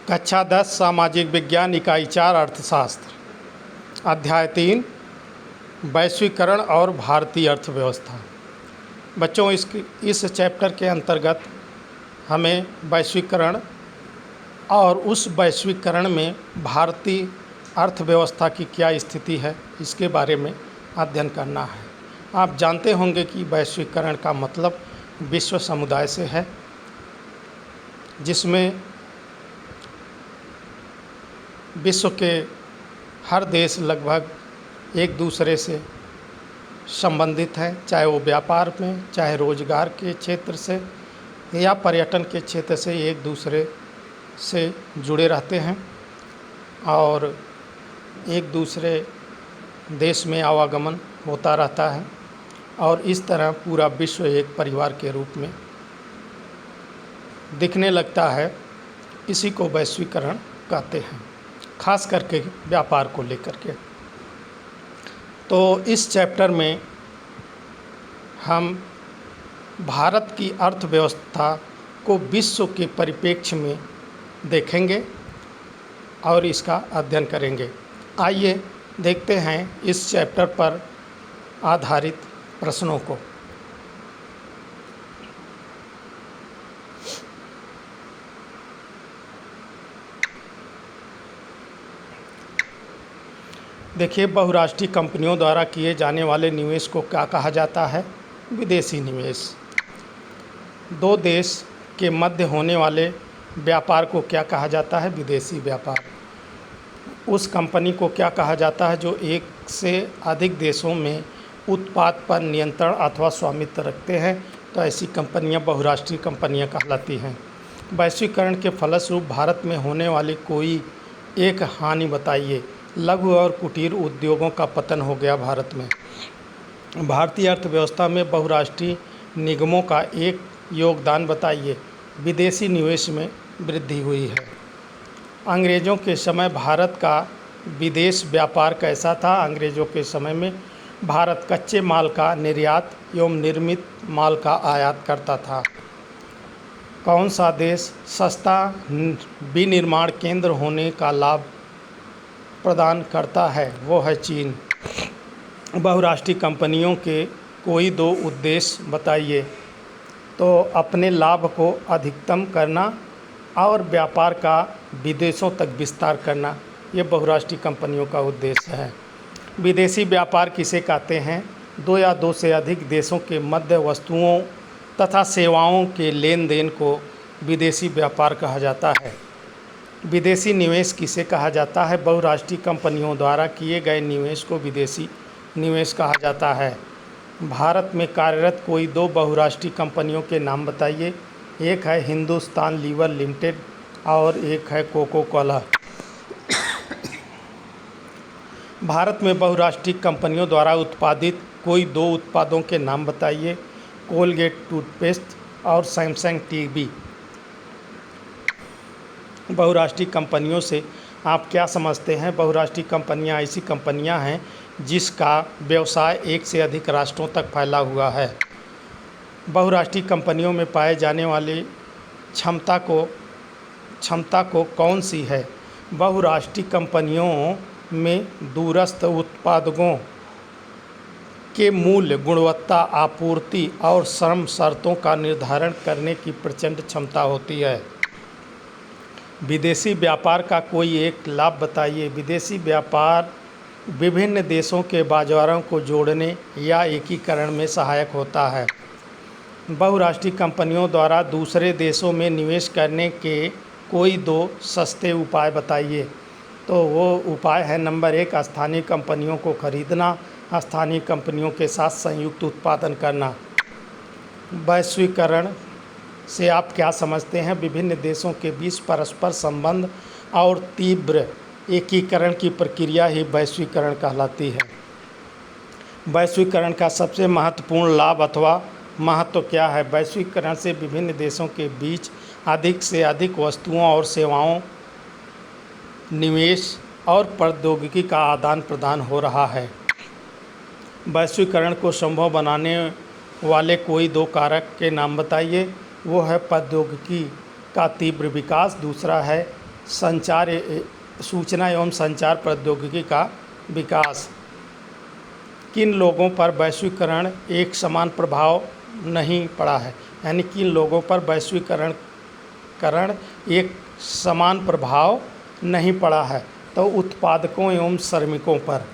कक्षा 10 सामाजिक विज्ञान इकाई 4 अर्थशास्त्र अध्याय 3 वैश्वीकरण और भारतीय अर्थव्यवस्था। बच्चों, इस चैप्टर के अंतर्गत हमें वैश्वीकरण और उस वैश्वीकरण में भारतीय अर्थव्यवस्था की क्या स्थिति है इसके बारे में अध्ययन करना है। आप जानते होंगे कि वैश्वीकरण का मतलब विश्व समुदाय से है, जिसमें विश्व के हर देश लगभग एक दूसरे से संबंधित हैं, चाहे वो व्यापार में, चाहे रोजगार के क्षेत्र से या पर्यटन के क्षेत्र से एक दूसरे से जुड़े रहते हैं और एक दूसरे देश में आवागमन होता रहता है और इस तरह पूरा विश्व एक परिवार के रूप में दिखने लगता है। इसी को वैश्वीकरण कहते हैं, खास करके व्यापार को लेकर के। तो इस चैप्टर में हम भारत की अर्थव्यवस्था को विश्व के परिप्रेक्ष्य में देखेंगे और इसका अध्ययन करेंगे। आइए देखते हैं इस चैप्टर पर आधारित प्रश्नों को। देखिए, बहुराष्ट्रीय कंपनियों द्वारा किए जाने वाले निवेश को क्या कहा जाता है? विदेशी निवेश। दो देश के मध्य होने वाले व्यापार को क्या कहा जाता है? विदेशी व्यापार। उस कंपनी को क्या कहा जाता है जो एक से अधिक देशों में उत्पाद पर नियंत्रण अथवा स्वामित्व रखते हैं? तो ऐसी कंपनियां बहुराष्ट्रीय कंपनियां कहलाती हैं। वैश्वीकरण के फलस्वरूप भारत में होने वाली कोई एक हानि बताइए। लघु और कुटीर उद्योगों का पतन हो गया भारत में। भारतीय अर्थव्यवस्था में बहुराष्ट्रीय निगमों का एक योगदान बताइए। विदेशी निवेश में वृद्धि हुई है। अंग्रेज़ों के समय भारत का विदेश व्यापार कैसा था? अंग्रेज़ों के समय में भारत कच्चे माल का निर्यात एवं निर्मित माल का आयात करता था। कौन सा देश सस्ता विनिर्माण केंद्र होने का लाभ प्रदान करता है? वो है चीन। बहुराष्ट्रीय कंपनियों के कोई दो उद्देश्य बताइए। तो अपने लाभ को अधिकतम करना और व्यापार का विदेशों तक विस्तार करना, ये बहुराष्ट्रीय कंपनियों का उद्देश्य है। विदेशी व्यापार किसे कहते हैं? दो या दो से अधिक देशों के मध्य वस्तुओं तथा सेवाओं के लेन देन को विदेशी व्यापार कहा जाता है। विदेशी निवेश किसे कहा जाता है? बहुराष्ट्रीय कंपनियों द्वारा किए गए निवेश को विदेशी निवेश कहा जाता है। भारत में कार्यरत कोई दो बहुराष्ट्रीय कंपनियों के नाम बताइए। एक है हिंदुस्तान लीवर लिमिटेड और एक है कोको कोला। भारत में बहुराष्ट्रीय कंपनियों द्वारा उत्पादित कोई दो उत्पादों के नाम बताइए। कोलगेट टूथपेस्ट और सैमसंग टीवी। बहुराष्ट्रीय कंपनियों से आप क्या समझते हैं? बहुराष्ट्रीय कंपनियां ऐसी कंपनियां हैं जिसका व्यवसाय एक से अधिक राष्ट्रों तक फैला हुआ है। बहुराष्ट्रीय कंपनियों में पाए जाने वाली क्षमता को कौन सी है? बहुराष्ट्रीय कंपनियों में दूरस्थ उत्पादों के मूल्य, गुणवत्ता, आपूर्ति और श्रम शर्तों का निर्धारण करने की प्रचंड क्षमता होती है। विदेशी व्यापार का कोई एक लाभ बताइए। विदेशी व्यापार विभिन्न देशों के बाजारों को जोड़ने या एकीकरण में सहायक होता है। बहुराष्ट्रीय कंपनियों द्वारा दूसरे देशों में निवेश करने के कोई दो सस्ते उपाय बताइए। तो वो उपाय है, नंबर 1, स्थानीय कंपनियों को खरीदना, स्थानीय कंपनियों के साथ संयुक्त उत्पादन करना। वैश्वीकरण से आप क्या समझते हैं? विभिन्न देशों के बीच परस्पर संबंध और तीव्र एकीकरण की प्रक्रिया ही वैश्वीकरण कहलाती है। वैश्वीकरण का सबसे महत्वपूर्ण लाभ अथवा महत्व क्या है? वैश्वीकरण से विभिन्न देशों के बीच अधिक से अधिक वस्तुओं और सेवाओं, निवेश और प्रौद्योगिकी का आदान प्रदान हो रहा है। वैश्वीकरण को संभव बनाने वाले कोई दो कारक के नाम बताइए। वो है प्रौद्योगिकी का तीव्र विकास, दूसरा है सूचना एवं संचार प्रौद्योगिकी का विकास। किन लोगों पर वैश्वीकरण एक समान प्रभाव नहीं पड़ा है, यानी किन लोगों पर वैश्वीकरण एक समान प्रभाव नहीं पड़ा है, तो उत्पादकों एवं श्रमिकों पर।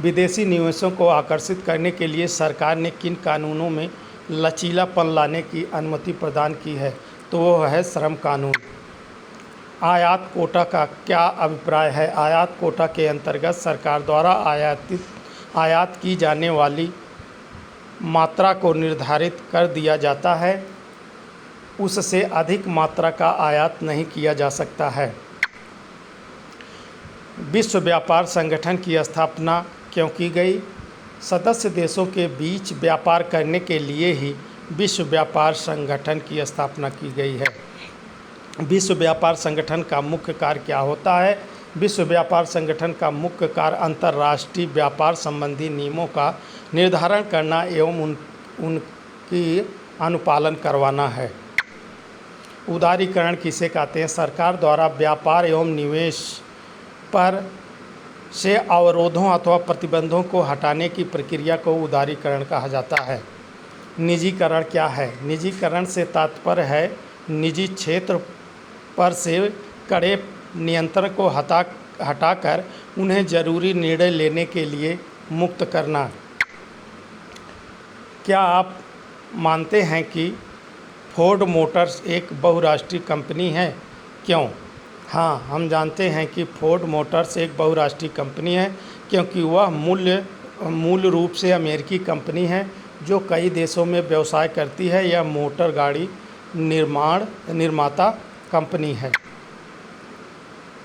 विदेशी निवेशों को आकर्षित करने के लिए सरकार ने किन कानूनों में लचीलापन लाने की अनुमति प्रदान की है, तो वो है श्रम कानून। आयात कोटा का क्या अभिप्राय है? आयात कोटा के अंतर्गत सरकार द्वारा आयात की जाने वाली मात्रा को निर्धारित कर दिया जाता है, उससे अधिक मात्रा का आयात नहीं किया जा सकता है। विश्व व्यापार संगठन की स्थापना क्यों की गई? सदस्य देशों के बीच व्यापार करने के लिए ही विश्व व्यापार संगठन की स्थापना की गई है। विश्व व्यापार संगठन का मुख्य कार्य क्या होता है? विश्व व्यापार संगठन का मुख्य कार्य अंतर्राष्ट्रीय व्यापार संबंधी नियमों का निर्धारण करना एवं उनकी अनुपालन करवाना है। उदारीकरण किसे कहते हैं? सरकार द्वारा व्यापार एवं निवेश पर से अवरोधों अथवा प्रतिबंधों को हटाने की प्रक्रिया को उदारीकरण कहा जाता है। निजीकरण क्या है? निजीकरण से तात्पर्य है निजी क्षेत्र पर से कड़े नियंत्रण को हटाकर उन्हें जरूरी निर्णय लेने के लिए मुक्त करना। क्या आप मानते हैं कि फोर्ड मोटर्स एक बहुराष्ट्रीय कंपनी है? क्यों? हाँ, हम जानते हैं कि फोर्ड मोटर्स एक बहुराष्ट्रीय कंपनी है क्योंकि वह मूल रूप से अमेरिकी कंपनी है जो कई देशों में व्यवसाय करती है। यह मोटर गाड़ी निर्माता कंपनी है।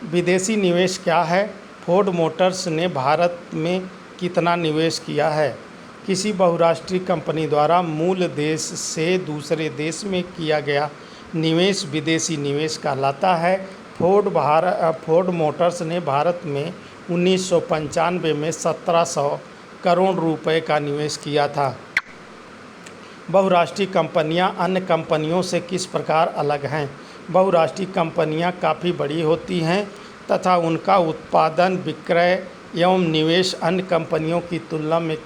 विदेशी निवेश क्या है? फोर्ड मोटर्स ने भारत में कितना निवेश किया है? किसी बहुराष्ट्रीय कंपनी द्वारा मूल देश से दूसरे देश में किया गया निवेश विदेशी निवेश कहलाता है। फोर्ड मोटर्स ने भारत में 1995 में 1700 करोड़ रुपए का निवेश किया था। बहुराष्ट्रीय कंपनियां अन्य कंपनियों से किस प्रकार अलग हैं? बहुराष्ट्रीय कंपनियां काफ़ी बड़ी होती हैं तथा उनका उत्पादन, विक्रय एवं निवेश अन्य कंपनियों की तुलना में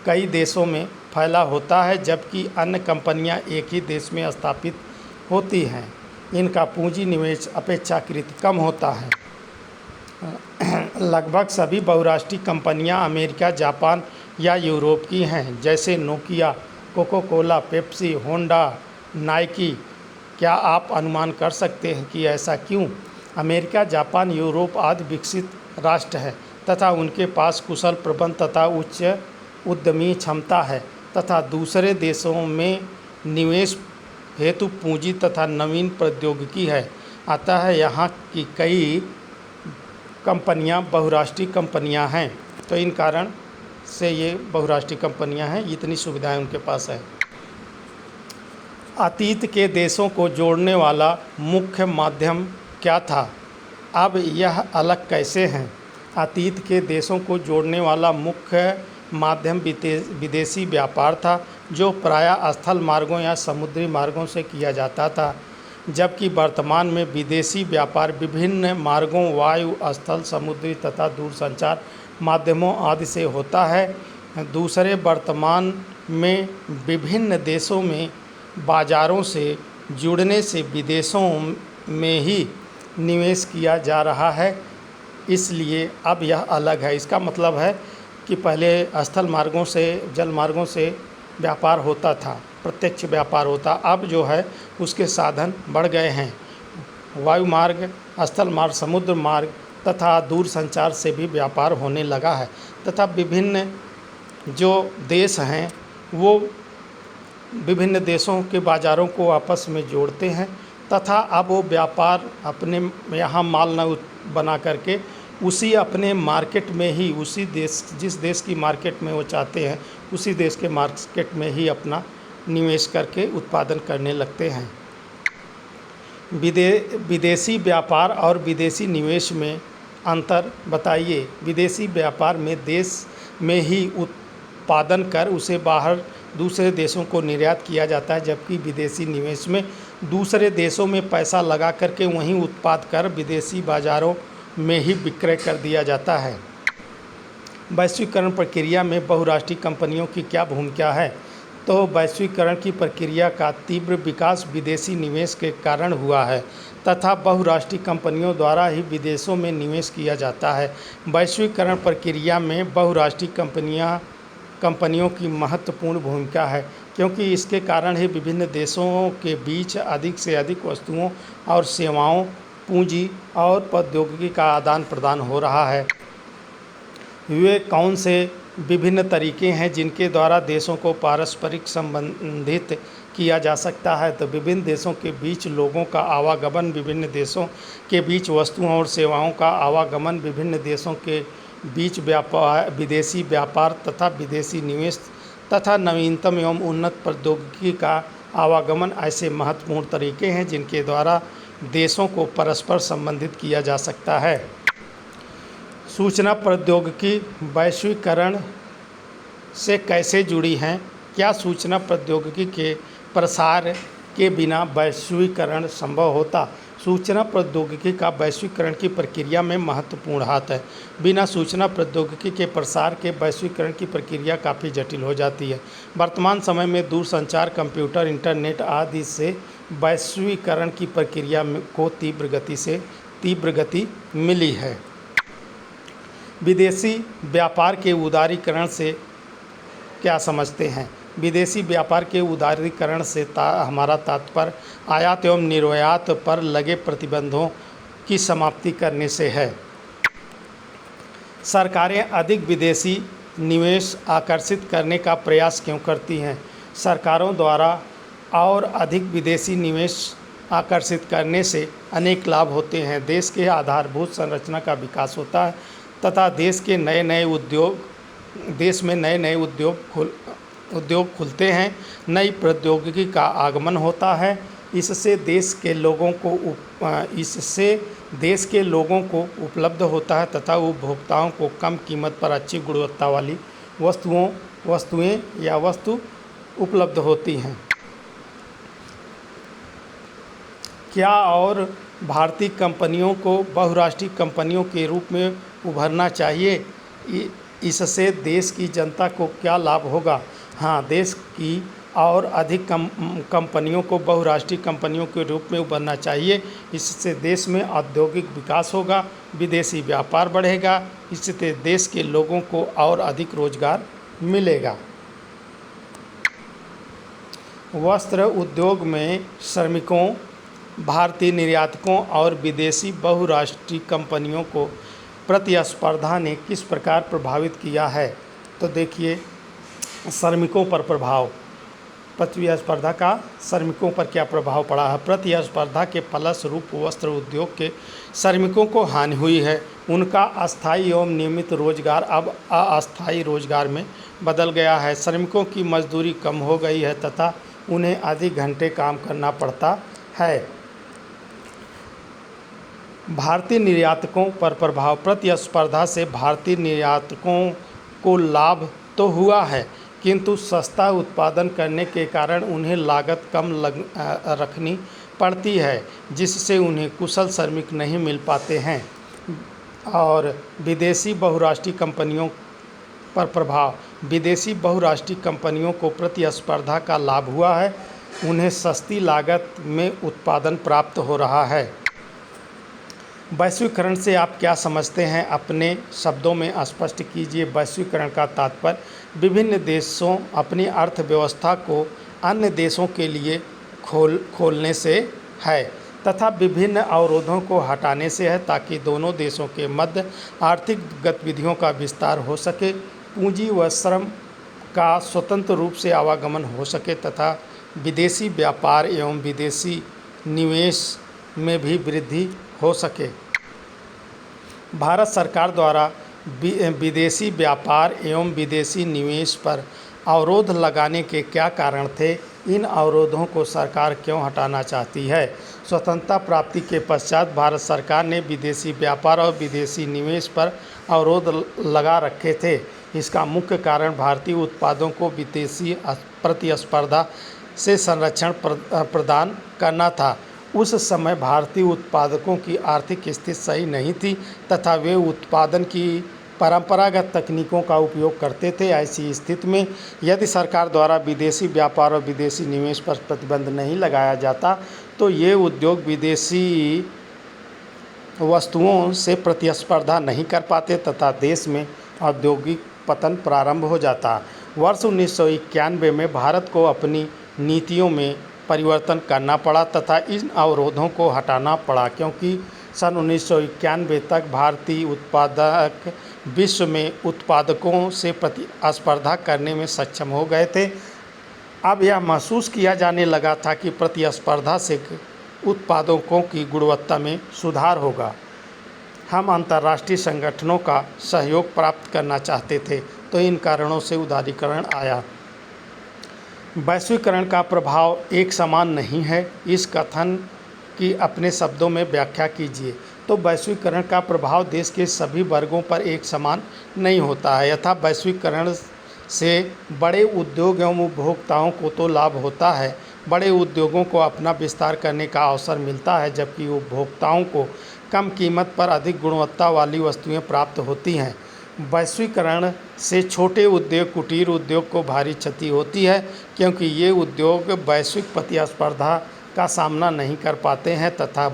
कई देशों में फैला होता है, जबकि अन्य कंपनियां एक ही देश में स्थापित होती हैं। इनका पूंजी निवेश अपेक्षाकृत कम होता है। लगभग सभी बहुराष्ट्रीय कंपनियां अमेरिका, जापान या यूरोप की हैं, जैसे Nokia, Coca Cola, Pepsi, Honda, Nike. क्या आप अनुमान कर सकते हैं कि ऐसा क्यों? अमेरिका, जापान, यूरोप आदि विकसित राष्ट्र हैं तथा उनके पास कुशल प्रबंधन तथा उच्च उद्यमी क्षमता है तथा दूसरे देशों में निवेश हेतु पूंजी तथा नवीन प्रौद्योगिकी है। अतः यहाँ की कई कंपनियाँ बहुराष्ट्रीय कंपनियाँ हैं, तो इन कारण से ये बहुराष्ट्रीय कंपनियाँ हैं, इतनी सुविधाएं उनके पास है। अतीत के देशों को जोड़ने वाला मुख्य माध्यम क्या था? अब यह अलग कैसे हैं? अतीत के देशों को जोड़ने वाला मुख्य माध्यम विदेशी व्यापार था, जो प्रायः स्थल मार्गों या समुद्री मार्गों से किया जाता था, जबकि वर्तमान में विदेशी व्यापार विभिन्न मार्गों वायु, स्थल, समुद्री तथा दूरसंचार माध्यमों आदि से होता है। दूसरे, वर्तमान में विभिन्न देशों में बाज़ारों से जुड़ने से विदेशों में ही निवेश किया जा रहा है, इसलिए अब यह अलग है। इसका मतलब है कि पहले स्थल मार्गों से, जल मार्गों से व्यापार होता था, प्रत्यक्ष व्यापार होता, अब जो है उसके साधन बढ़ गए हैं। वायु मार्ग, स्थल मार्ग, समुद्र मार्ग तथा दूरसंचार से भी व्यापार होने लगा है तथा विभिन्न जो देश हैं वो विभिन्न देशों के बाज़ारों को आपस में जोड़ते हैं तथा अब वो व्यापार अपने यहाँ माल न बना करके उसी अपने मार्केट में ही, उसी देश, जिस देश की मार्केट में वो चाहते हैं उसी देश के मार्केट में ही अपना निवेश करके उत्पादन करने लगते हैं। विदेशी व्यापार और विदेशी निवेश में अंतर बताइए। विदेशी व्यापार में देश में ही उत्पादन कर उसे बाहर दूसरे देशों को निर्यात किया जाता है, जबकि विदेशी निवेश में दूसरे देशों में पैसा लगा करके वहीं उत्पाद कर विदेशी बाज़ारों में ही विक्रय कर दिया जाता है। वैश्वीकरण प्रक्रिया में बहुराष्ट्रीय कंपनियों की क्या भूमिका है? तो वैश्वीकरण की प्रक्रिया का तीव्र विकास विदेशी निवेश के कारण हुआ है तथा बहुराष्ट्रीय कंपनियों द्वारा ही विदेशों में निवेश किया जाता है। वैश्वीकरण प्रक्रिया में बहुराष्ट्रीय कंपनियों की महत्वपूर्ण भूमिका है, क्योंकि इसके कारण ही विभिन्न देशों के बीच अधिक से अधिक वस्तुओं और सेवाओं, पूंजी और प्रौद्योगिकी का आदान प्रदान हो रहा है। वे कौन से विभिन्न तरीके हैं जिनके द्वारा देशों को पारस्परिक संबंधित किया जा सकता है? तो विभिन्न देशों के बीच लोगों का आवागमन, विभिन्न देशों के बीच वस्तुओं और सेवाओं का आवागमन, विभिन्न देशों के बीच विदेशी व्यापार तथा विदेशी निवेश तथा नवीनतम एवं उन्नत प्रौद्योगिकी का आवागमन ऐसे महत्वपूर्ण तरीके हैं जिनके द्वारा देशों को परस्पर संबंधित किया जा सकता है। सूचना प्रौद्योगिकी वैश्वीकरण से कैसे जुड़ी हैं? क्या सूचना प्रौद्योगिकी के प्रसार के बिना वैश्वीकरण संभव होता? सूचना प्रौद्योगिकी का वैश्वीकरण की प्रक्रिया में महत्वपूर्ण हाथ है। बिना सूचना प्रौद्योगिकी के प्रसार के वैश्वीकरण की प्रक्रिया काफ़ी जटिल हो जाती है। वर्तमान समय में दूरसंचार, कंप्यूटर, इंटरनेट आदि से वैश्वीकरण की प्रक्रिया को तीव्र गति मिली है। विदेशी व्यापार के उदारीकरण से क्या समझते हैं? विदेशी व्यापार के उदारीकरण से हमारा तात्पर्य आयात एवं निर्यात पर लगे प्रतिबंधों की समाप्ति करने से है। सरकारें अधिक विदेशी निवेश आकर्षित करने का प्रयास क्यों करती हैं? सरकारों द्वारा और अधिक विदेशी निवेश आकर्षित करने से अनेक लाभ होते हैं। देश के आधारभूत संरचना का विकास होता है तथा देश में नए नए उद्योग खुलते हैं, नई प्रौद्योगिकी का आगमन होता है। इससे देश के लोगों को उपलब्ध होता है तथा उपभोक्ताओं को कम कीमत पर अच्छी गुणवत्ता वाली वस्तु उपलब्ध होती हैं। क्या और भारतीय कंपनियों को बहुराष्ट्रीय कंपनियों के रूप में उभरना चाहिए? इससे देश की जनता को क्या लाभ होगा? हाँ, देश की और अधिक कंपनियों को बहुराष्ट्रीय कंपनियों के रूप में उभरना चाहिए। इससे देश में औद्योगिक विकास होगा, विदेशी व्यापार बढ़ेगा, इससे देश के लोगों को और अधिक रोजगार मिलेगा। वस्त्र उद्योग में श्रमिकों, भारतीय निर्यातकों और विदेशी बहुराष्ट्रीय कंपनियों को प्रतिस्पर्धा ने किस प्रकार प्रभावित किया है? तो देखिए, श्रमिकों पर प्रभाव, प्रतिस्पर्धा का श्रमिकों पर क्या प्रभाव पड़ा है? प्रतिस्पर्धा के फलस्वरूप वस्त्र उद्योग के श्रमिकों को हानि हुई है। उनका अस्थायी एवं नियमित रोजगार अब अस्थायी रोजगार में बदल गया है। श्रमिकों की मजदूरी कम हो गई है तथा उन्हें अधिक घंटे काम करना पड़ता है। भारतीय निर्यातकों पर प्रभाव, प्रतिस्पर्धा से भारतीय निर्यातकों को लाभ तो हुआ है, किंतु सस्ता उत्पादन करने के कारण उन्हें लागत कम रखनी पड़ती है, जिससे उन्हें कुशल श्रमिक नहीं मिल पाते हैं। और विदेशी बहुराष्ट्रीय कंपनियों पर प्रभाव, विदेशी बहुराष्ट्रीय कंपनियों को प्रतिस्पर्धा का लाभ हुआ है, उन्हें सस्ती लागत में उत्पादन प्राप्त हो रहा है। वैश्वीकरण से आप क्या समझते हैं? अपने शब्दों में स्पष्ट कीजिए। वैश्वीकरण का तात्पर्य विभिन्न देशों अपनी अर्थव्यवस्था को अन्य देशों के लिए खोलने से है तथा विभिन्न अवरोधों को हटाने से है, ताकि दोनों देशों के मध्य आर्थिक गतिविधियों का विस्तार हो सके, पूंजी व श्रम का स्वतंत्र रूप से आवागमन हो सके तथा विदेशी व्यापार एवं विदेशी निवेश में भी वृद्धि हो सके। भारत सरकार द्वारा विदेशी व्यापार एवं विदेशी निवेश पर अवरोध लगाने के क्या कारण थे? इन अवरोधों को सरकार क्यों हटाना चाहती है? स्वतंत्रता प्राप्ति के पश्चात भारत सरकार ने विदेशी व्यापार और विदेशी निवेश पर अवरोध लगा रखे थे। इसका मुख्य कारण भारतीय उत्पादों को विदेशी प्रतिस्पर्धा से संरक्षण प्रदान करना था। उस समय भारतीय उत्पादकों की आर्थिक स्थिति सही नहीं थी तथा वे उत्पादन की परंपरागत तकनीकों का उपयोग करते थे। ऐसी स्थिति में यदि सरकार द्वारा विदेशी व्यापार और विदेशी निवेश पर प्रतिबंध नहीं लगाया जाता तो ये उद्योग विदेशी वस्तुओं से प्रतिस्पर्धा नहीं कर पाते तथा देश में औद्योगिक पतन प्रारंभ हो जाता। वर्ष 1991 में भारत को अपनी नीतियों में परिवर्तन करना पड़ा तथा इन अवरोधों को हटाना पड़ा, क्योंकि सन 1991 तक भारतीय उत्पादक विश्व में उत्पादकों से प्रतिस्पर्धा करने में सक्षम हो गए थे। अब यह महसूस किया जाने लगा था कि प्रतिस्पर्धा से उत्पादकों की गुणवत्ता में सुधार होगा। हम अंतर्राष्ट्रीय संगठनों का सहयोग प्राप्त करना चाहते थे, तो इन कारणों से उदारीकरण आया। वैश्वीकरण का प्रभाव एक समान नहीं है, इस कथन की अपने शब्दों में व्याख्या कीजिए। तो वैश्वीकरण का प्रभाव देश के सभी वर्गों पर एक समान नहीं होता है। यथा वैश्वीकरण से बड़े उद्योग एवं उपभोक्ताओं को तो लाभ होता है, बड़े उद्योगों को अपना विस्तार करने का अवसर मिलता है, जबकि उपभोक्ताओं को कम कीमत पर अधिक गुणवत्ता वाली वस्तुएं प्राप्त होती हैं। वैश्वीकरण से छोटे उद्योग, कुटीर उद्योग को भारी क्षति होती है, क्योंकि ये उद्योग वैश्विक प्रतिस्पर्धा का सामना नहीं कर पाते हैं तथा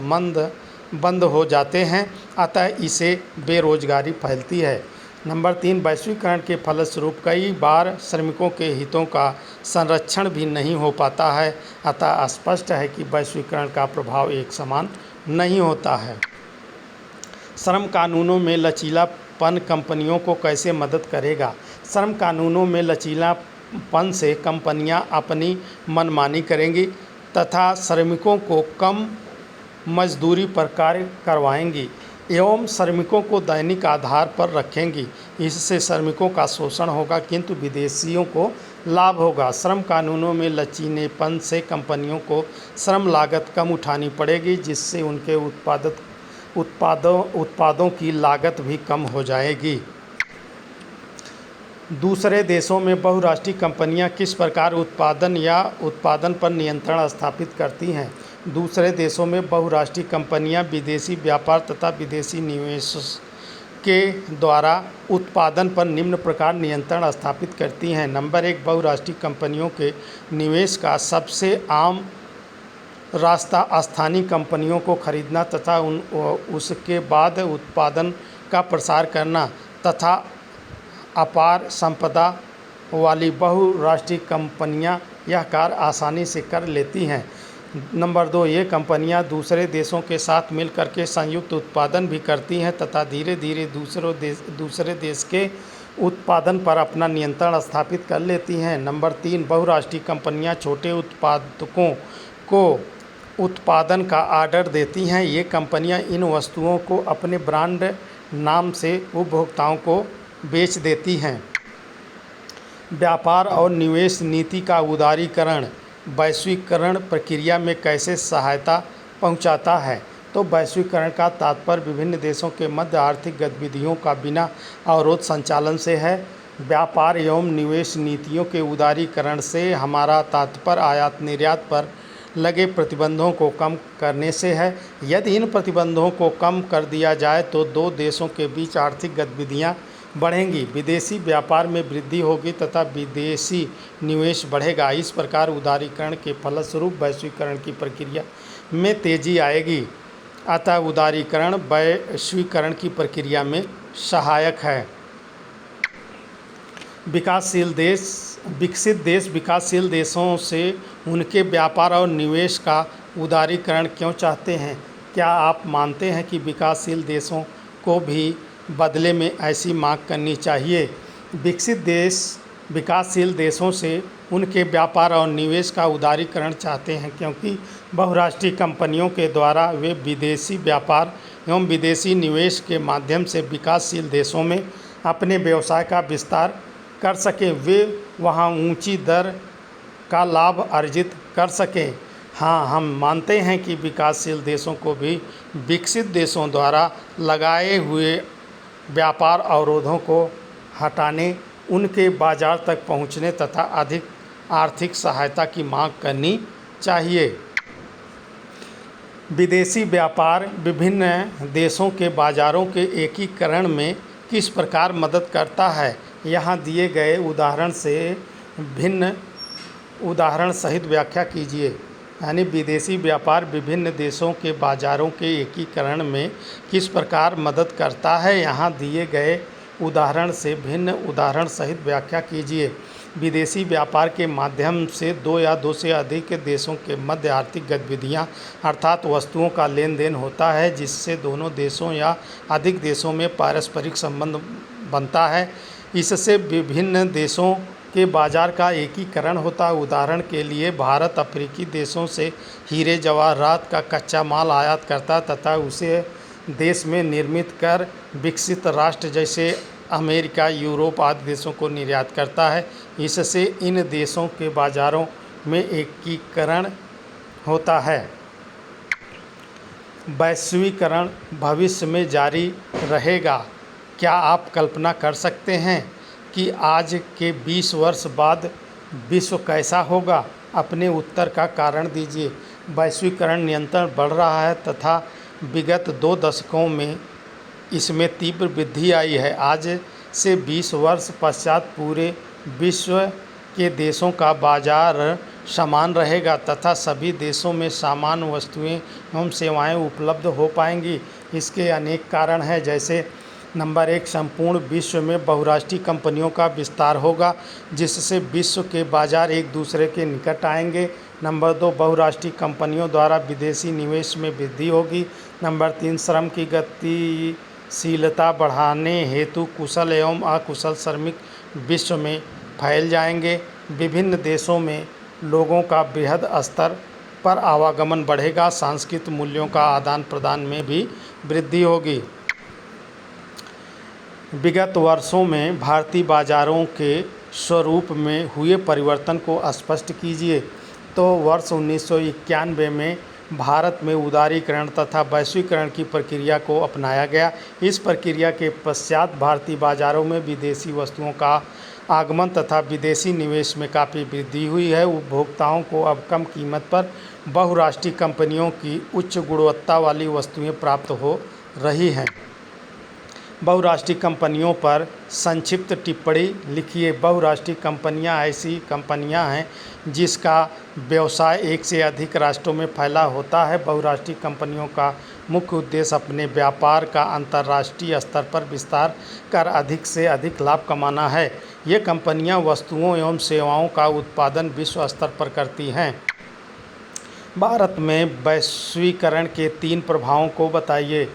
बंद हो जाते हैं, अतः इससे बेरोजगारी फैलती है। नंबर 3, वैश्वीकरण के फलस्वरूप कई बार श्रमिकों के हितों का संरक्षण भी नहीं हो पाता है, अतः स्पष्ट है कि वैश्वीकरण का प्रभाव एक समान नहीं होता है। श्रम कानूनों में लचीलापन कंपनियों को कैसे मदद करेगा? श्रम कानूनों में लचीलापन से कंपनियां अपनी मनमानी करेंगी तथा श्रमिकों को कम मजदूरी पर कार्य करवाएंगी एवं श्रमिकों को दैनिक आधार पर रखेंगी। इससे श्रमिकों का शोषण होगा, किंतु विदेशियों को लाभ होगा। श्रम कानूनों में लचीलेपन से कंपनियों को श्रम लागत कम उठानी पड़ेगी, जिससे उनके उत्पादों की लागत भी कम हो जाएगी। दूसरे देशों में बहुराष्ट्रीय कंपनियां किस प्रकार उत्पादन पर नियंत्रण स्थापित करती हैं? दूसरे देशों में बहुराष्ट्रीय कंपनियां विदेशी व्यापार तथा विदेशी निवेश के द्वारा उत्पादन पर निम्न प्रकार नियंत्रण स्थापित करती हैं। नंबर 1, बहुराष्ट्रीय कंपनियों के निवेश का सबसे आम रास्ता स्थानीय कंपनियों को खरीदना तथा उसके बाद उत्पादन का प्रसार करना तथा अपार संपदा वाली बहुराष्ट्रीय कंपनियां यह कार्य आसानी से कर लेती हैं। नंबर 2, ये कंपनियां दूसरे देशों के साथ मिलकर के संयुक्त उत्पादन भी करती हैं तथा धीरे धीरे दूसरे देश के उत्पादन पर अपना नियंत्रण स्थापित कर लेती हैं। नंबर 3, बहुराष्ट्रीय कंपनियां छोटे उत्पादकों को उत्पादन का ऑर्डर देती हैं। ये कंपनियां इन वस्तुओं को अपने ब्रांड नाम से उपभोक्ताओं को बेच देती हैं। व्यापार और निवेश नीति का उदारीकरण वैश्वीकरण प्रक्रिया में कैसे सहायता पहुंचाता है? तो वैश्वीकरण का तात्पर्य विभिन्न देशों के मध्य आर्थिक गतिविधियों का बिना अवरोध संचालन से है। व्यापार एवं निवेश नीतियों के उदारीकरण से हमारा तात्पर्य आयात निर्यात पर लगे प्रतिबंधों को कम करने से है। यदि इन प्रतिबंधों को कम कर दिया जाए तो दो देशों के बीच आर्थिक गतिविधियां बढ़ेंगी, विदेशी व्यापार में वृद्धि होगी तथा विदेशी निवेश बढ़ेगा। इस प्रकार उदारीकरण के फलस्वरूप वैश्वीकरण की प्रक्रिया में तेजी आएगी, अतः उदारीकरण वैश्वीकरण की प्रक्रिया में सहायक है। विकसित देश विकासशील देशों से उनके व्यापार और निवेश का उदारीकरण क्यों चाहते हैं? क्या आप मानते हैं कि विकासशील देशों को भी बदले में ऐसी मांग करनी चाहिए? विकासशील देशों से उनके व्यापार और निवेश का उदारीकरण चाहते हैं, क्योंकि बहुराष्ट्रीय कंपनियों के द्वारा वे विदेशी व्यापार एवं विदेशी निवेश के माध्यम से विकासशील देशों में अपने व्यवसाय का विस्तार कर सकें, वे वहां ऊंची दर का लाभ अर्जित कर सकें। हाँ, हम मानते हैं कि विकासशील देशों को भी विकसित देशों द्वारा लगाए हुए व्यापार अवरोधों को हटाने उनके बाजार तक पहुंचने तथा अधिक आर्थिक सहायता की मांग करनी चाहिए। विदेशी व्यापार विभिन्न देशों के बाजारों के एकीकरण में किस प्रकार मदद करता है? यहाँ दिए गए उदाहरण से भिन्न उदाहरण सहित व्याख्या कीजिए। यानी विदेशी व्यापार विभिन्न देशों के बाजारों के एकीकरण में किस प्रकार मदद करता है? यहाँ दिए गए उदाहरण से भिन्न उदाहरण सहित व्याख्या कीजिए। विदेशी व्यापार के माध्यम से दो या दो से अधिक देशों के मध्य आर्थिक गतिविधियाँ अर्थात वस्तुओं का लेन देन होता है, जिससे दोनों देशों या अधिक देशों में पारस्परिक संबंध बनता है। इससे विभिन्न देशों के बाजार का एकीकरण होता है। उदाहरण के लिए भारत अफ्रीकी देशों से हीरे जवाहरात का कच्चा माल आयात करता तथा उसे देश में निर्मित कर विकसित राष्ट्र जैसे अमेरिका, यूरोप आदि देशों को निर्यात करता है। इससे इन देशों के बाजारों में एकीकरण होता है। वैश्वीकरण भविष्य में जारी रहेगा। क्या आप कल्पना कर सकते हैं कि आज के 20 वर्ष बाद विश्व कैसा होगा? अपने उत्तर का कारण दीजिए। वैश्वीकरण निरंतर बढ़ रहा है तथा विगत 2 दशकों में इसमें तीव्र वृद्धि आई है। आज से 20 वर्ष पश्चात पूरे विश्व के देशों का बाजार समान रहेगा तथा सभी देशों में समान वस्तुएं एवं सेवाएं उपलब्ध हो पाएंगी। इसके अनेक कारण हैं, जैसे नंबर 1, संपूर्ण विश्व में बहुराष्ट्रीय कंपनियों का विस्तार होगा, जिससे विश्व के बाजार एक दूसरे के निकट आएंगे। नंबर 2, बहुराष्ट्रीय कंपनियों द्वारा विदेशी निवेश में वृद्धि होगी। नंबर 3, श्रम की गतिशीलता बढ़ाने हेतु कुशल एवं अकुशल श्रमिक विश्व में फैल जाएंगे। विभिन्न देशों में लोगों का बृहद स्तर पर आवागमन बढ़ेगा। सांस्कृतिक मूल्यों का आदान प्रदान में भी वृद्धि होगी। विगत वर्षों में भारतीय बाजारों के स्वरूप में हुए परिवर्तन को स्पष्ट कीजिए। तो वर्ष 1991 में भारत में उदारीकरण तथा वैश्वीकरण की प्रक्रिया को अपनाया गया। इस प्रक्रिया के पश्चात भारतीय बाजारों में विदेशी वस्तुओं का आगमन तथा विदेशी निवेश में काफ़ी वृद्धि हुई है। उपभोक्ताओं को अब कम कीमत पर बहुराष्ट्रीय कंपनियों की उच्च गुणवत्ता वाली वस्तुएं प्राप्त हो रही हैं। बहुराष्ट्रीय कंपनियों पर संक्षिप्त टिप्पणी लिखिए। बहुराष्ट्रीय कंपनियां ऐसी कंपनियां हैं जिसका व्यवसाय एक से अधिक राष्ट्रों में फैला होता है। बहुराष्ट्रीय कंपनियों का मुख्य उद्देश्य अपने व्यापार का अंतर्राष्ट्रीय स्तर पर विस्तार कर अधिक से अधिक लाभ कमाना है। ये कंपनियां वस्तुओं एवं सेवाओं का उत्पादन विश्व स्तर पर करती हैं। भारत में वैश्वीकरण के 3 प्रभावों को बताइए।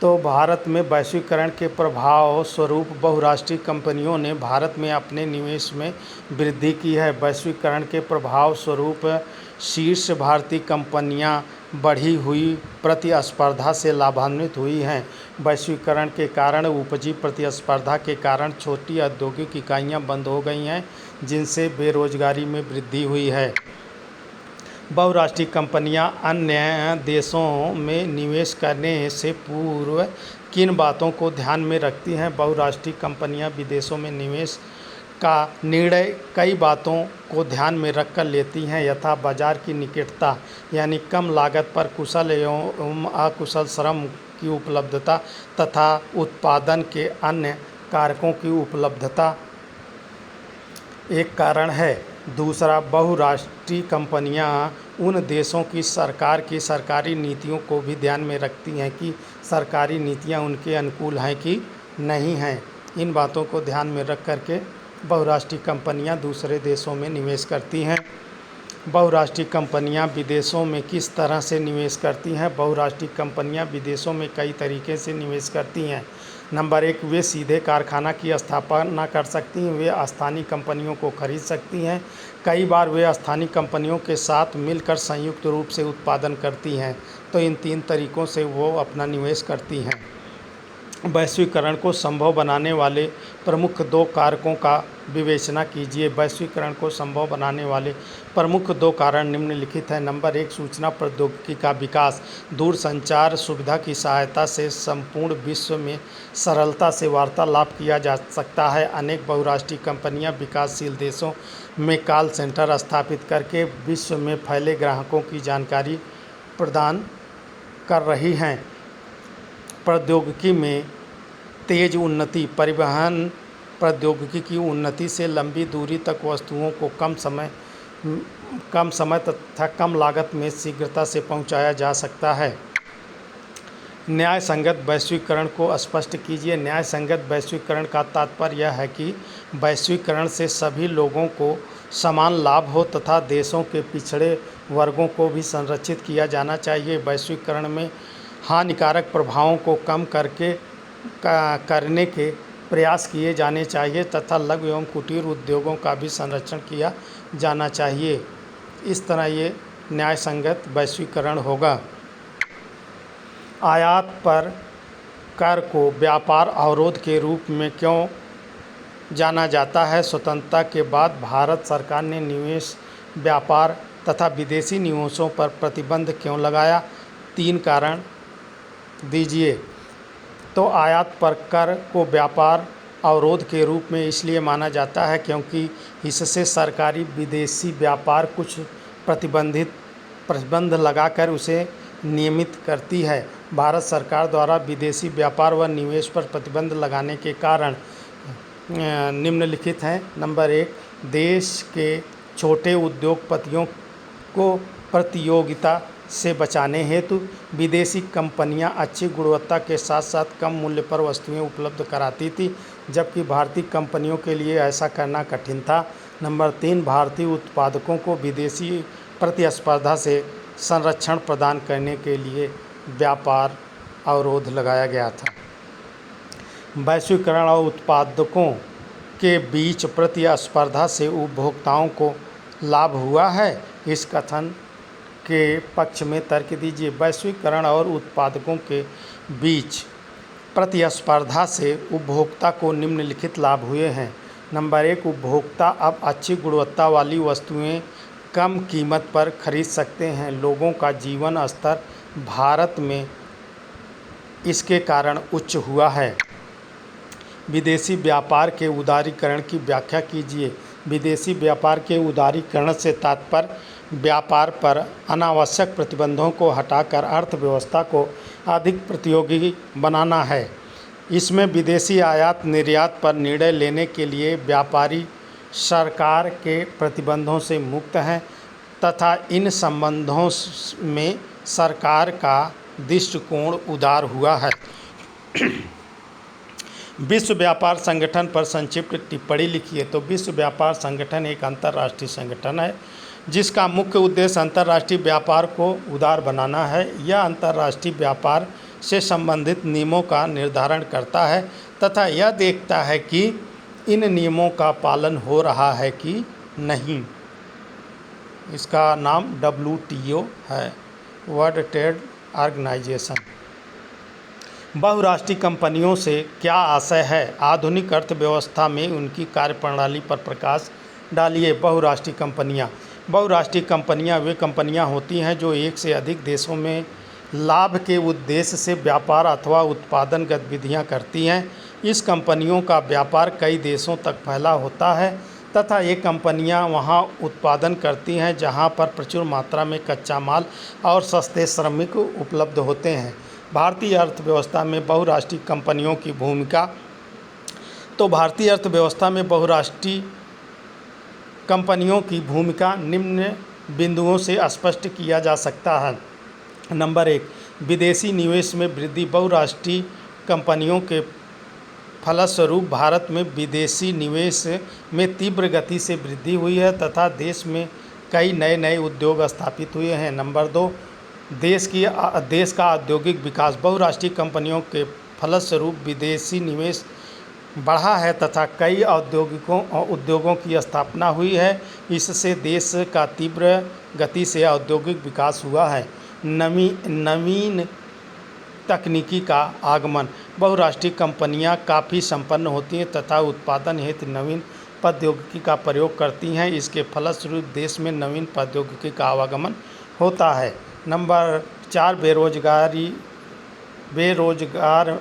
तो भारत में वैश्वीकरण के प्रभाव स्वरूप बहुराष्ट्रीय कंपनियों ने भारत में अपने निवेश में वृद्धि की है। वैश्वीकरण के प्रभाव स्वरूप शीर्ष भारतीय कंपनियां बढ़ी हुई प्रतिस्पर्धा से लाभान्वित हुई हैं। वैश्वीकरण के कारण उपजी प्रतिस्पर्धा के कारण छोटी औद्योगिक इकाइयां बंद हो गई हैं, जिनसे बेरोजगारी में वृद्धि हुई है। बहुराष्ट्रीय कंपनियां अन्य देशों में निवेश करने से पूर्व किन बातों को ध्यान में रखती हैं? बहुराष्ट्रीय कंपनियां विदेशों में निवेश का निर्णय कई बातों को ध्यान में रखकर लेती हैं, यथा बाजार की निकटता यानी कम लागत पर कुशल एवं अकुशल श्रम की उपलब्धता तथा उत्पादन के अन्य कारकों की उपलब्धता एक कारण है। दूसरा, बहुराष्ट्रीय कंपनियां उन देशों की सरकार की सरकारी नीतियों को भी ध्यान में रखती हैं कि सरकारी नीतियां उनके अनुकूल हैं कि नहीं हैं। इन बातों को ध्यान में रख करके बहुराष्ट्रीय कंपनियां दूसरे देशों में निवेश करती हैं। बहुराष्ट्रीय कंपनियां विदेशों में किस तरह से निवेश करती हैं? बहुराष्ट्रीय कंपनियां विदेशों में कई तरीके से निवेश करती हैं। नंबर 1, वे सीधे कारखाना की स्थापना कर सकती हैं। वे स्थानीय कंपनियों को खरीद सकती हैं। कई बार वे स्थानीय कंपनियों के साथ मिलकर संयुक्त रूप से उत्पादन करती हैं। तो इन 3 तरीक़ों से वो अपना निवेश करती हैं। वैश्वीकरण को संभव बनाने वाले प्रमुख 2 कारकों का विवेचना कीजिए। वैश्वीकरण को संभव बनाने वाले प्रमुख 2 कारण निम्नलिखित हैं। नंबर 1, सूचना प्रौद्योगिकी का विकास। दूरसंचार सुविधा की सहायता से संपूर्ण विश्व में सरलता से वार्तालाप किया जा सकता है। अनेक बहुराष्ट्रीय कंपनियां विकासशील देशों में कॉल सेंटर स्थापित करके विश्व में फैले ग्राहकों की जानकारी प्रदान कर रही हैं। प्रौद्योगिकी में तेज उन्नति। परिवहन प्रौद्योगिकी की उन्नति से लंबी दूरी तक वस्तुओं को कम समय तथा कम लागत में शीघ्रता से पहुंचाया जा सकता है। न्याय संगत वैश्वीकरण को स्पष्ट कीजिए। न्याय संगत वैश्वीकरण का तात्पर्य यह है कि वैश्वीकरण से सभी लोगों को समान लाभ हो तथा देशों के पिछड़े वर्गों को भी संरक्षित किया जाना चाहिए। वैश्वीकरण में हानिकारक प्रभावों को कम करने के प्रयास किए जाने चाहिए तथा लघु एवं कुटीर उद्योगों का भी संरक्षण किया जाना चाहिए। इस तरह ये न्याय संगत वैश्वीकरण होगा। आयात पर कर को व्यापार अवरोध के रूप में क्यों जाना जाता है? स्वतंत्रता के बाद भारत सरकार ने निवेश, व्यापार तथा विदेशी निवेशों पर प्रतिबंध क्यों लगाया? 3 कारण दीजिए। तो आयात पर कर को व्यापार अवरोध के रूप में इसलिए माना जाता है क्योंकि इससे सरकारी विदेशी व्यापार कुछ प्रतिबंध लगाकर उसे नियमित करती है। भारत सरकार द्वारा विदेशी व्यापार व निवेश पर प्रतिबंध लगाने के कारण निम्नलिखित हैं। नंबर 1, देश के छोटे उद्योगपतियों को प्रतियोगिता से बचाने हेतु विदेशी कंपनियां अच्छी गुणवत्ता के साथ साथ कम मूल्य पर वस्तुएं उपलब्ध कराती थी, जबकि भारतीय कंपनियों के लिए ऐसा करना कठिन था। नंबर 3, भारतीय उत्पादकों को विदेशी प्रतिस्पर्धा से संरक्षण प्रदान करने के लिए व्यापार अवरोध लगाया गया था। वैश्वीकरण और उत्पादकों के बीच प्रतिस्पर्धा से उपभोक्ताओं को लाभ हुआ है। इस कथन के पक्ष में तर्क दीजिए। वैश्वीकरण और उत्पादकों के बीच प्रतिस्पर्धा से उपभोक्ता को निम्नलिखित लाभ हुए हैं। नंबर 1, उपभोक्ता अब अच्छी गुणवत्ता वाली वस्तुएं कम कीमत पर खरीद सकते हैं। लोगों का जीवन स्तर भारत में इसके कारण उच्च हुआ है। विदेशी व्यापार के उदारीकरण की व्याख्या कीजिए। विदेशी व्यापार के उदारीकरण से तात्पर्य व्यापार पर अनावश्यक प्रतिबंधों को हटाकर अर्थव्यवस्था को अधिक प्रतियोगी बनाना है। इसमें विदेशी आयात निर्यात पर निर्णय लेने के लिए व्यापारी सरकार के प्रतिबंधों से मुक्त हैं तथा इन संबंधों में सरकार का दृष्टिकोण उदार हुआ है। विश्व व्यापार संगठन पर संक्षिप्त टिप्पणी लिखिए। तो विश्व व्यापार संगठन एक अंतर्राष्ट्रीय संगठन है जिसका मुख्य उद्देश्य अंतर्राष्ट्रीय व्यापार को उदार बनाना है। यह अंतर्राष्ट्रीय व्यापार से संबंधित नियमों का निर्धारण करता है तथा यह देखता है कि इन नियमों का पालन हो रहा है कि नहीं। इसका नाम WTO है, वर्ल्ड ट्रेड ऑर्गेनाइजेशन। बहुराष्ट्रीय कंपनियों से क्या आशय है? आधुनिक अर्थव्यवस्था में उनकी कार्यप्रणाली पर प्रकाश डालिए। बहुराष्ट्रीय कंपनियां वे कंपनियां होती हैं जो एक से अधिक देशों में लाभ के उद्देश्य से व्यापार अथवा उत्पादन गतिविधियां करती हैं। इस कंपनियों का व्यापार कई देशों तक फैला होता है तथा ये कंपनियां वहां उत्पादन करती हैं जहां पर प्रचुर मात्रा में कच्चा माल और सस्ते श्रमिक उपलब्ध होते हैं। भारतीय अर्थव्यवस्था में बहुराष्ट्रीय कंपनियों की भूमिका। तो भारतीय अर्थव्यवस्था में बहुराष्ट्रीय कंपनियों की भूमिका निम्न बिंदुओं से स्पष्ट किया जा सकता है। नंबर 1, विदेशी निवेश में वृद्धि। बहुराष्ट्रीय कंपनियों के फलस्वरूप भारत में विदेशी निवेश में तीव्र गति से वृद्धि हुई है तथा देश में कई नए उद्योग स्थापित हुए हैं। नंबर 2, देश का औद्योगिक विकास। बहुराष्ट्रीय कंपनियों के फलस्वरूप विदेशी निवेश बढ़ा है तथा कई उद्योगों की स्थापना हुई है। इससे देश का तीव्र गति से औद्योगिक विकास हुआ है। नवीन तकनीकी का आगमन। बहुराष्ट्रीय कंपनियां काफ़ी संपन्न होती हैं तथा उत्पादन हेतु नवीन प्रौद्योगिकी का प्रयोग करती हैं। इसके फलस्वरूप देश में नवीन प्रौद्योगिकी का आवागमन होता है। नंबर 4,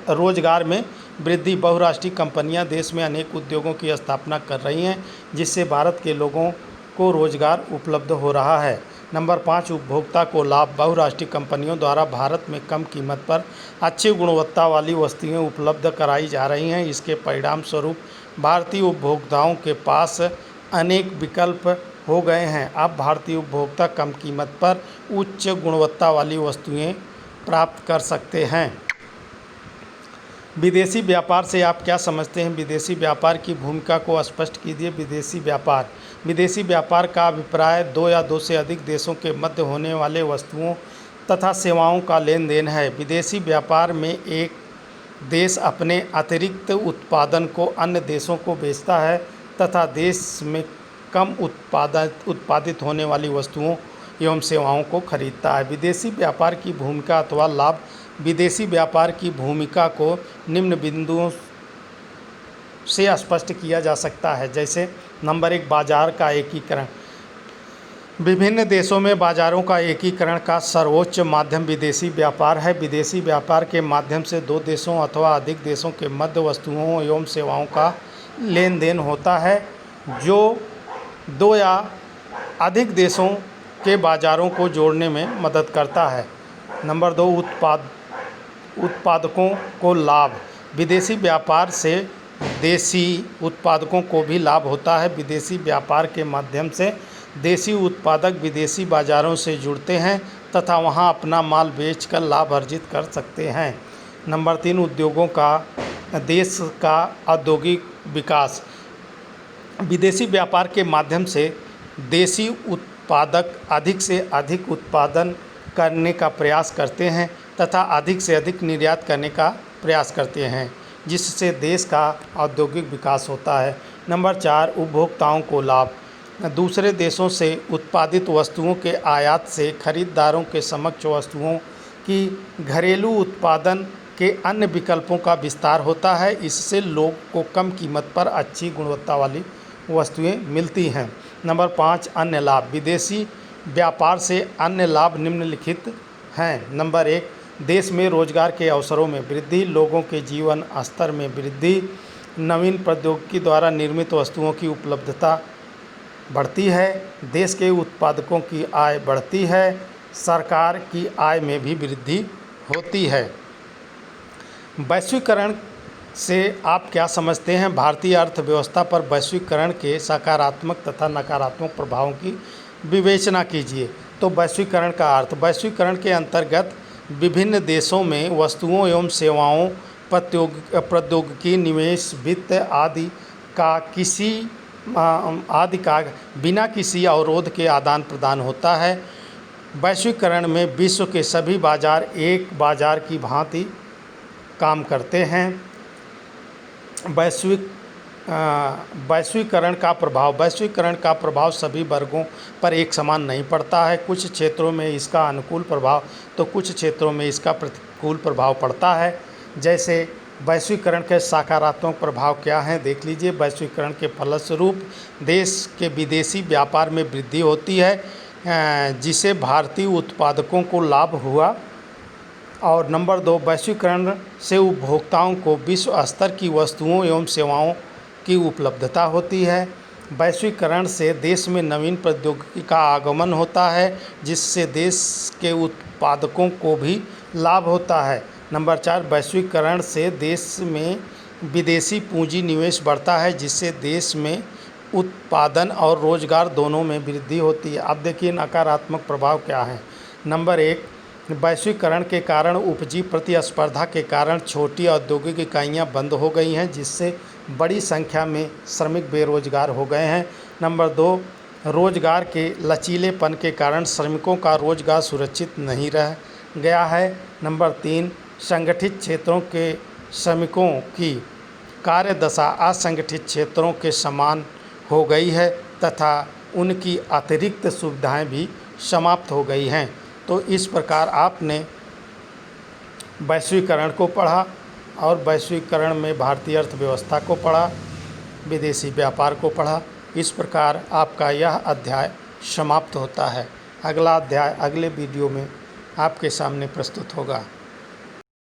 रोजगार में वृद्धि। बहुराष्ट्रीय कंपनियां देश में अनेक उद्योगों की स्थापना कर रही हैं, जिससे भारत के लोगों को रोजगार उपलब्ध हो रहा है। नंबर 5, उपभोक्ता को लाभ। बहुराष्ट्रीय कंपनियों द्वारा भारत में कम कीमत पर अच्छी गुणवत्ता वाली वस्तुएं उपलब्ध कराई जा रही हैं। इसके परिणाम स्वरूप भारतीय उपभोक्ताओं के पास अनेक विकल्प हो गए हैं। अब भारतीय उपभोक्ता कम कीमत पर उच्च गुणवत्ता वाली वस्तुएं प्राप्त कर सकते हैं। विदेशी व्यापार से आप क्या समझते हैं? विदेशी व्यापार की भूमिका को स्पष्ट कीजिए। विदेशी व्यापार का अभिप्राय दो या दो से अधिक देशों के मध्य होने वाले वस्तुओं तथा सेवाओं का लेन देन है। विदेशी व्यापार में एक देश अपने अतिरिक्त उत्पादन को अन्य देशों को बेचता है तथा देश में कम उत्पादित होने वाली वस्तुओं एवं सेवाओं को खरीदता है। विदेशी व्यापार की भूमिका अथवा लाभ। विदेशी व्यापार की भूमिका को निम्न बिंदुओं से स्पष्ट किया जा सकता है। जैसे नंबर 1, बाजार का एकीकरण। विभिन्न देशों में बाजारों का एकीकरण का सर्वोच्च माध्यम विदेशी व्यापार है। विदेशी व्यापार के माध्यम से दो देशों अथवा अधिक देशों के मध्य वस्तुओं एवं सेवाओं का लेन देन होता है, जो दो या अधिक देशों के बाजारों को जोड़ने में मदद करता है। नंबर 2, उत्पादकों को लाभ। विदेशी व्यापार से देसी उत्पादकों को भी लाभ होता है। विदेशी व्यापार के माध्यम से देसी उत्पादक विदेशी बाज़ारों से जुड़ते हैं तथा वहां अपना माल बेचकर लाभ अर्जित कर सकते हैं। नंबर 3, उद्योगों का देश का औद्योगिक विकास। विदेशी व्यापार के माध्यम से देसी उत्पादक अधिक से अधिक उत्पादन करने का प्रयास करते हैं तथा अधिक से अधिक निर्यात करने का प्रयास करते हैं, जिससे देश का औद्योगिक विकास होता है। नंबर 4, उपभोक्ताओं को लाभ। दूसरे देशों से उत्पादित वस्तुओं के आयात से खरीदारों के समक्ष वस्तुओं की घरेलू उत्पादन के अन्य विकल्पों का विस्तार होता है। इससे लोग को कम कीमत पर अच्छी गुणवत्ता वाली वस्तुएं मिलती हैं। नंबर 5, अन्य लाभ। विदेशी व्यापार से अन्य लाभ निम्नलिखित हैं। नंबर 1, देश में रोजगार के अवसरों में वृद्धि। लोगों के जीवन स्तर में वृद्धि। नवीन प्रौद्योगिकी द्वारा निर्मित वस्तुओं की उपलब्धता बढ़ती है। देश के उत्पादकों की आय बढ़ती है। सरकार की आय में भी वृद्धि होती है। वैश्वीकरण से आप क्या समझते हैं? भारतीय अर्थव्यवस्था पर वैश्वीकरण के सकारात्मक तथा नकारात्मक प्रभावों की विवेचना कीजिए। तो वैश्वीकरण का अर्थ। वैश्वीकरण के अंतर्गत विभिन्न देशों में वस्तुओं एवं सेवाओं, प्रौद्योगिकी, निवेश, वित्त आदि का बिना किसी अवरोध के आदान प्रदान होता है। वैश्वीकरण में विश्व के सभी बाजार एक बाजार की भांति काम करते हैं। वैश्वीकरण का प्रभाव सभी वर्गों पर एक समान नहीं पड़ता है। कुछ क्षेत्रों में इसका अनुकूल प्रभाव तो कुछ क्षेत्रों में इसका प्रतिकूल प्रभाव पड़ता है। जैसे वैश्वीकरण के सकारात्मक प्रभाव क्या हैं, देख लीजिए। वैश्वीकरण के फलस्वरूप देश के विदेशी व्यापार में वृद्धि होती है, जिसे भारतीय उत्पादकों को लाभ हुआ। और नंबर 2, वैश्वीकरण से उपभोक्ताओं को विश्व स्तर की वस्तुओं एवं सेवाओं की उपलब्धता होती है। वैश्वीकरण से देश में नवीन प्रौद्योगिकी का आगमन होता है, जिससे देश के उत्पादकों को भी लाभ होता है। नंबर 4, वैश्वीकरण से देश में विदेशी पूंजी निवेश बढ़ता है, जिससे देश में उत्पादन और रोजगार दोनों में वृद्धि होती है। अब देखिए नकारात्मक प्रभाव क्या है। नंबर 1, वैश्वीकरण के कारण उपजी प्रतिस्पर्धा के कारण छोटी औद्योगिक इकाइयां बंद हो गई हैं, जिससे बड़ी संख्या में श्रमिक बेरोजगार हो गए हैं। नंबर 2, रोजगार के लचीलेपन के कारण श्रमिकों का रोजगार सुरक्षित नहीं रह गया है। नंबर 3, संगठित क्षेत्रों के श्रमिकों की कार्यदशा असंगठित क्षेत्रों के समान हो गई है तथा उनकी अतिरिक्त सुविधाएं भी समाप्त हो गई हैं। तो इस प्रकार आपने वैश्वीकरण को पढ़ा और वैश्वीकरण में भारतीय अर्थव्यवस्था को पढ़ा, विदेशी व्यापार को पढ़ा। इस प्रकार आपका यह अध्याय समाप्त होता है। अगला अध्याय अगले वीडियो में आपके सामने प्रस्तुत होगा।